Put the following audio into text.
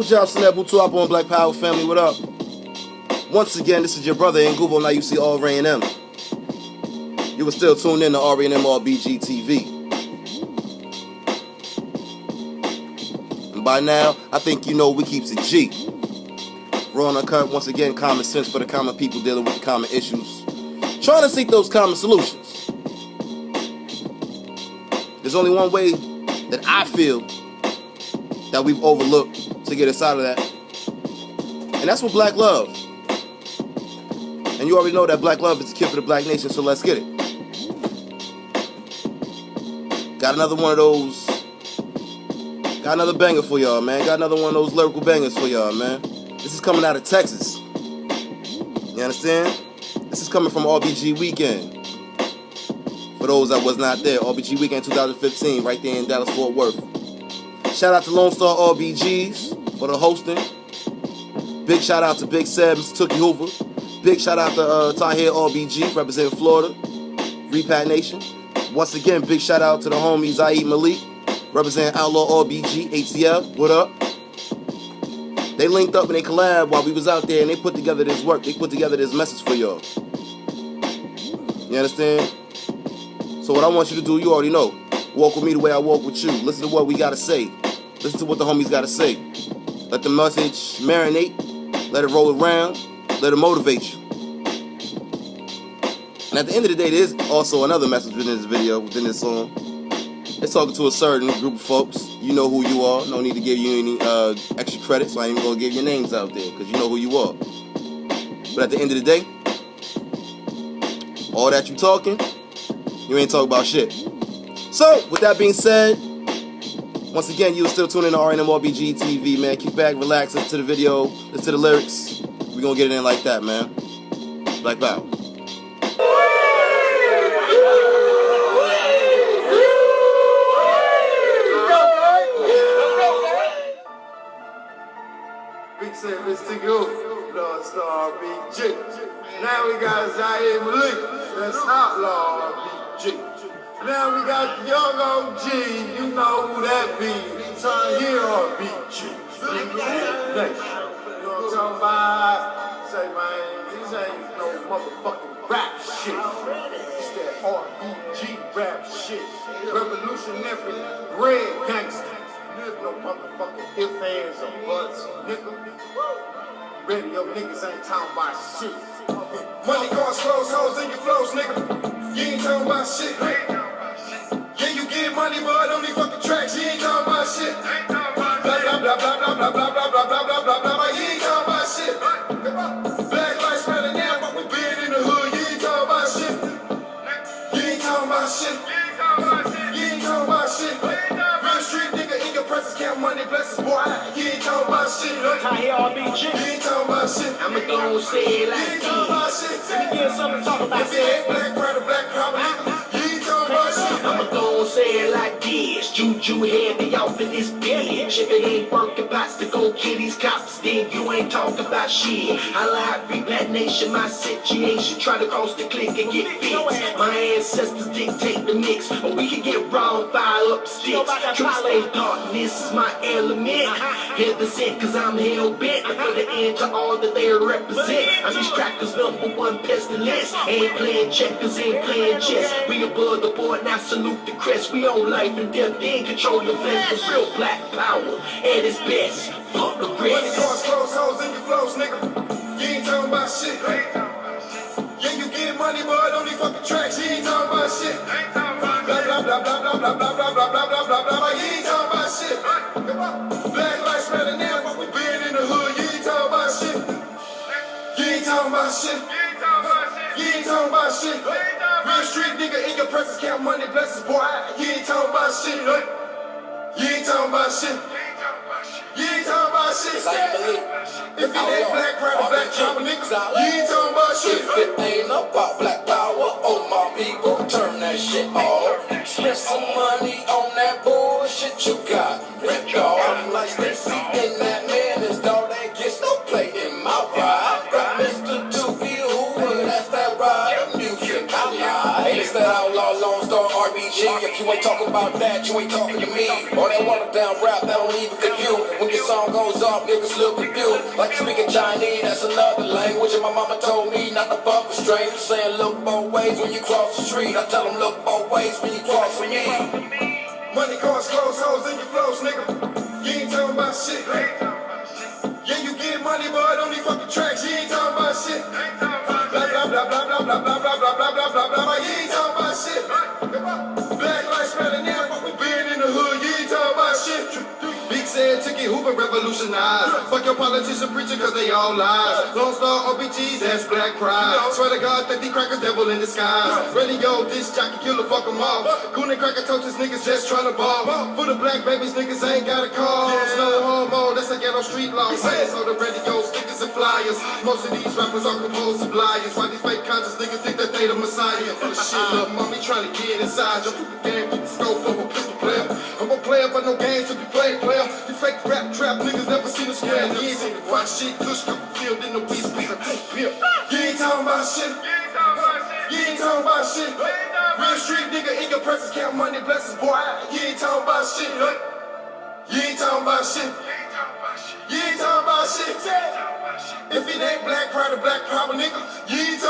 Uncle Johnson, that BOUT up on Black Power family, what up? Once again, this is your brother in Google, now you see R.A.M. You were still tuned in to R.A.M. RBG TV. And by now, I think you know we keeps it G. Raw and uncut, once again, common sense for the common people dealing with the common issues. Trying to seek those common solutions. There's only one way that I feel that we've overlooked to get us out of that. And that's with black love. And you already know that black love is the key for the black nation, so let's get it. Got another one of those. Got another banger for y'all, man. Got another one of those lyrical bangers for y'all, man. This is coming out of Texas. You understand? This is coming from RBG Weekend. For those that was not there, RBG Weekend 2015, right there in Dallas, Fort Worth. Shout out to Lone Star RBG's for the hosting. Big shout out to Big Seb, Mr. TOOKIE HOOVER. Big shout out to TAHIR RBG, representing Florida, Repat Nation. Once again, big shout out to the homie ZAYD MALIK, representing Outlaw RBG, ATL, what up? They linked up and they collabed while we was out there and they put together this work. They put together this message for y'all. You understand? So what I want you to do, you already know. Walk with me the way I walk with you. Listen to what we gotta say. Listen to what the homies gotta say. Let the message marinate. Let it roll around. Let it motivate you. And at the end of the day, there's also another message within this video, within this song. It's talking to a certain group of folks. You know who you are. No need to give you any extra credit, so I ain't even gonna give your names out there, because you know who you are. But at the end of the day, all that you talking, you ain't talking about shit. So, with that being said, once again, you are still tuning in to R.A.M. RBG TV, man. Keep back, relax, listen to the video, listen to the lyrics. We gonna get it in like that, man. Black Power. Big Sam, Mr. TOOKIE, Lone Star RBG. Now we got ZAYD MALIK, that's Outlaw RBG. Now we got the young OG, you know who that be. TAHIR RBG. You know what I'm talking about? Say, man, this ain't no motherfucking rap shit. It's that RBG rap shit. Revolutionary red gangster. No motherfucking ifs, ands, or buts, nigga. Radio niggas ain't talking about shit. Money, cars, clothes, hoes in your flows, nigga. You ain't talking about shit. Yeah, you get money, but on these fucking tracks, you ain't talking about shit. Blah, blah, blah, blah, blah, blah, blah, blah, blah, blah, blah, blah, blah, you ain't talking about shit. Black lives matter now, but we been in the hood, you ain't talking about shit. You ain't talking about shit. You ain't talking about shit. Real street nigga in your presence, count money, blessings, boy. You ain't talking about shit. TAHIR RBG. You ain't talking about shit. I'ma go and say it like you ain't talking about shit. Let me get something to talk about. If it ain't black pride or black power, nigga, you ain't talking about shit. I'ma go and say it like this. Juju had me off in this bitch. If it ain't working pots to go kill these cops, then you ain't talking about shit. I like Repat Nation, my situation. Try to cross the click and get fixed. My ancestors dictate the mix, or we can get wrong, fire up sticks. True stay darkness is my element. Heaven sent, cause I'm hell bent. I put an end to all that they represent. I'm these crackers' #1 pestilence. Ain't playing checkers, ain't playing chess. We above the board, now salute the crest. We own life and death, then control your flesh. The real black power at its best. Fuck the Money, rest. cars, clothes, hoes in your flows, nigga. You ain't talking about shit. Yeah, you get money, but on these fucking tracks, you ain't talking about shit. Blah, blah, blah, blah, blah, blah, blah, blah, blah, blah, blah, blah, blah, blah, you ain't talking about shit. Black lives matter now, but we been in the hood, you ain't talking about shit. You ain't talking about shit. You ain't talking about shit. Real street nigga in your presence, count money, blessings, boy. You ain't talking about shit. You ain't talking about shit. You ain't talking about shit. If it ain't black pride or black power, nigga, you ain't talking about shit. If it ain't about black power, oh my people, turn that shit off. Spend some money on that bullshit you got. Ripped off like Stacy in that man is dog that gets no play in my ride. Got Mr. TOOKIE HOOVER, that's that ride of music I like. It's that outlaw Lone Star RBG. You ain't talking about that, you ain't talking to me. Or that water down rap, that don't even compute. When your song goes off, niggas look confused. Like you speaking Chinese, that's another language. And my mama told me not to fuck with strangers. Saying look both ways when you cross the street. I tell them look both ways when you cross with me. Money, cars, clothes, hoes in your flows, nigga. You ain't talking about shit. Yeah, you get money, but on these fucking tracks, you ain't talking about shit. Blah, blah, blah, blah, blah, blah, blah, blah, blah, blah, blah, blah, blah, you ain't talking about shit. Black lives matter now, but we been in the hood, you ain't talking about shit. Big said, TOOKIE, HOOVER revolutionized. Fuck your politician preaching cause they all lies. Lone Star RBG's, that's black pride. Swear to God that these crackers devil in disguise. Radio, this jockey killer, fuck them all. Goon and cracker totes niggas just trying to ball. For the black babies, niggas ain't got a call. No homo, that's a ghetto street law. So the radio, stickers and flyers. Most of these rappers are composed of liars. Why these fake conscious niggas think that they the messiah? For the shit, little mommy trying to get inside. Jump through the game with the scope of a pistol player. I'm a player, but no games to be played, player. You fake rap trap niggas never seen a square. You ain't seen the watch shit, kush couple field in the weeds, piece of pill. You ain't talking about shit. You ain't talking about shit. Real street nigga in your presence, count money, blessings, boy. You ain't talking about shit. You ain't talking about shit. You ain't talking about shit. If it ain't black pride or black power, nigga, you ain't